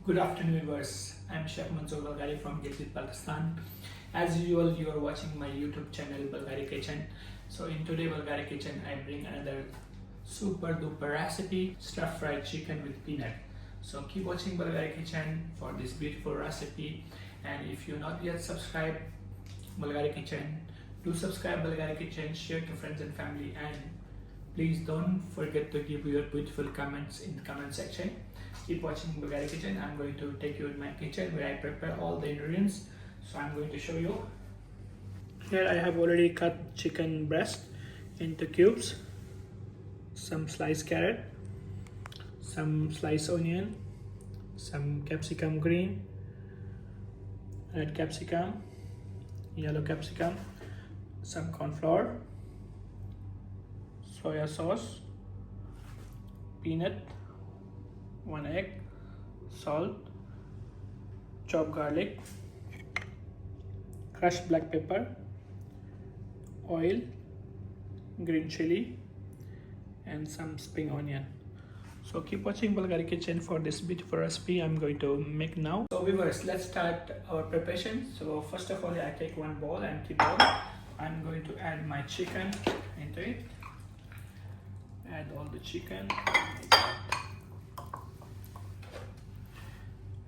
Good afternoon viewers, I am Chef Balghari from Gilgit, Pakistan. As usual, you are watching my YouTube channel Balghari Kitchen. So in today's Balghari Kitchen, I bring another super duper recipe, stir fried chicken with peanut. So keep watching Balghari Kitchen for this beautiful recipe. And if you're not yet subscribed Balghari Kitchen, do subscribe Balghari Kitchen, share to friends and family, and please don't forget to give your beautiful comments in the comment section. Keep watching Balghari Kitchen. I'm going to take you in my kitchen where I prepare all the ingredients. So I'm going to show you. Here I have already cut chicken breast into cubes, some sliced carrot, some sliced onion, some capsicum green, red capsicum, yellow capsicum, some corn flour, soya sauce, peanut, 1 egg, salt, chopped garlic, crushed black pepper, oil, green chili, and some spring onion. So keep watching Balghari Kitchen for this beautiful recipe I'm going to make now. So viewers, let's start our preparation. So first of all, I take one bowl, empty bowl. I'm going to add my chicken into it. Add all the chicken.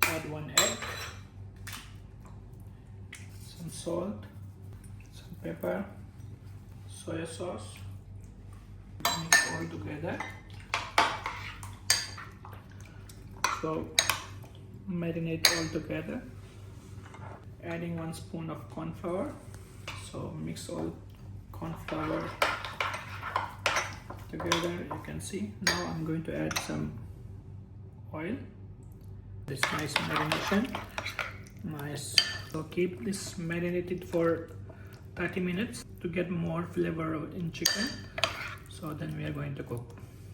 Add 1 egg, some salt, some pepper, soya sauce, mix all together. So marinate all together, adding 1 spoon of corn flour. So mix all corn flour together, you can see. Now I'm going to add some oil. This nice marination, nice. So keep this marinated for 30 minutes to get more flavor in chicken. So then we are going to cook.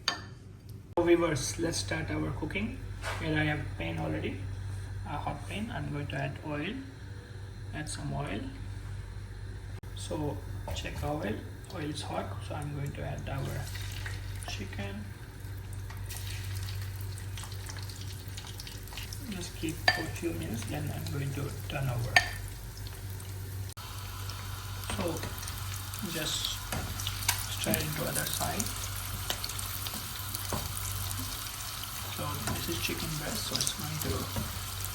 So viewers, let's start our cooking. Here I have pan already, a hot pan. I'm going to add oil. Add some oil. So check oil. Oil is hot. So I'm going to add our chicken. Just keep for a few minutes, then I'm going to turn over. So just stir into other side. So this is chicken breast, so it's going to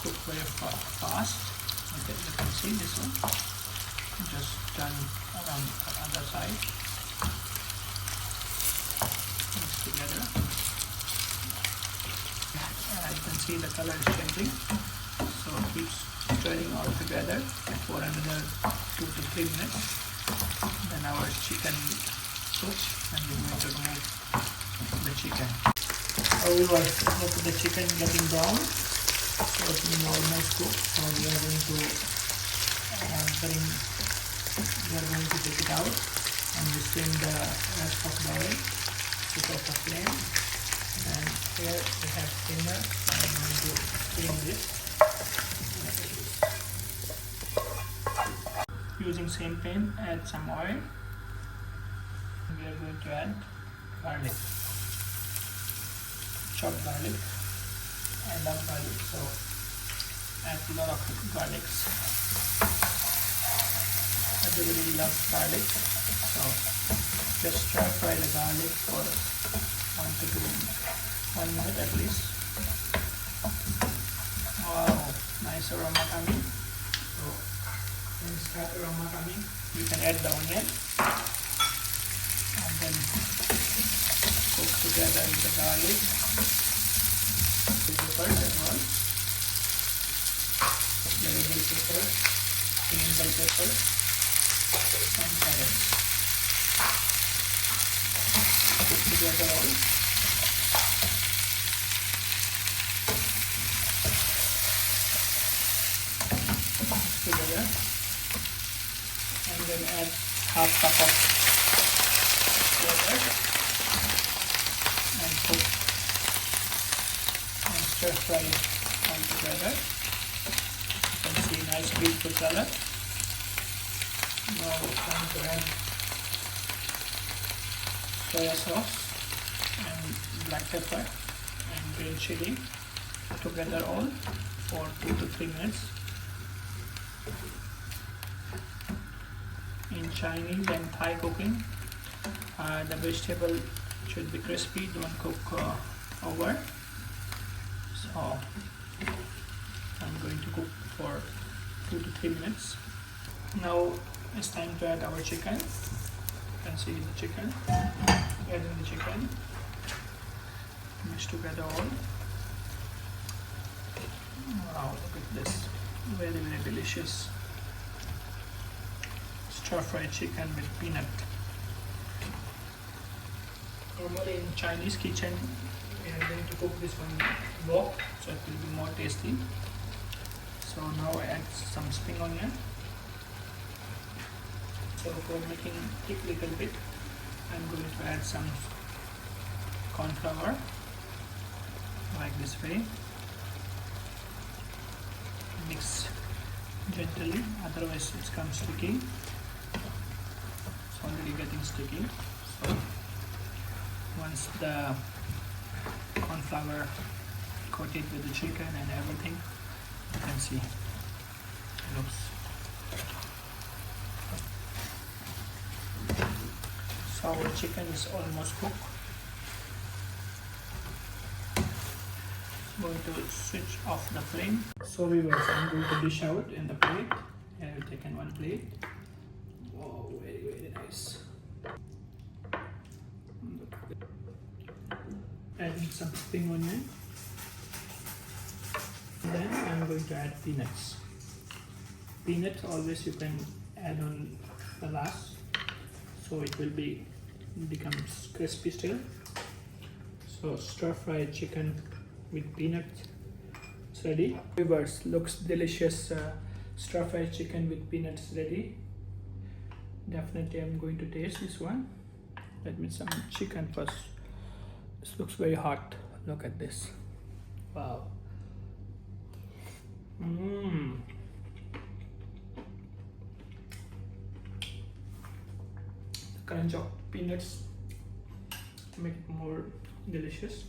cook very fast. Okay, you can see this one. Just turn around the other side. Mix together. You can see the color is changing, so keep stirring all together for another 2 to 3 minutes. Then our chicken cooks, and we're going to remove the chicken. So we will look at the chicken getting brown, so it's been almost cooked. So we are going to take it out and we steam the rest of the oil, switch off the flame. And here we have steamer. I'm going to steam this. Using same pan, add some oil. We are going to add garlic, chopped garlic. I love garlic, so add a lot of garlics. Everybody loves garlic, so just stir fry the garlic for 1 minute at least. Wow, nice aroma coming. So when you start aroma coming, you can add the onion and then cook together with the garlic, the peppers and all, the bell pepper, green bell pepper, and carrots. Cook together all. Together, and then add half cup of water and cook and stir fry it all together. You can see nice beautiful color. Now it's time to add soya sauce and black pepper and green chili together all for 2 to 3 minutes. In Chinese and Thai cooking, the vegetable should be crispy, don't cook over. So I'm going to cook for 2 to 3 minutes. Now it's time to add our chicken. You can see the chicken. Adding the chicken. Mix together all. Wow, look at this. Very, very delicious stir-fried chicken with peanut. Normally in Chinese kitchen, we are going to cook this one wok, so it will be more tasty. So now I add some spring onion. So for making thick little bit, I'm going to add some corn flour, like this way. Mix gently, otherwise it becomes sticky. It's already getting sticky. So once the corn flour coated with the chicken and everything, you can see it looks. So our chicken is almost cooked. I'm going to switch off the flame. So viewers, I'm going to dish out in the plate. I have taken one plate. Oh, very, very nice. Adding some spring onion. Then I'm going to add peanuts. Peanuts always you can add on the last, so it will becomes crispy still. So stir-fried chicken with peanuts is ready. Viewers, looks delicious. Stir-fried chicken with peanuts ready. Definitely I'm going to taste this one. Let me some chicken first. This looks very hot. Look at this. Wow. The crunch of peanuts make it more delicious.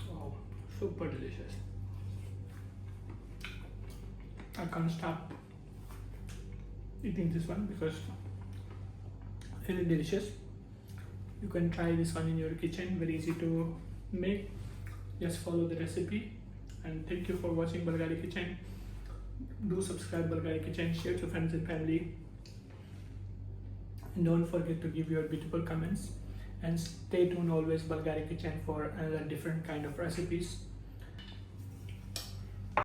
Wow, super delicious. I can't stop eating this one because really delicious. You can try this one in your kitchen, very easy to make. Just follow the recipe. And thank you for watching Balghari Kitchen. Do subscribe Balghari Kitchen, share to friends and family. And don't forget to give your beautiful comments. And stay tuned always Balghari Kitchen for another different kind of recipes.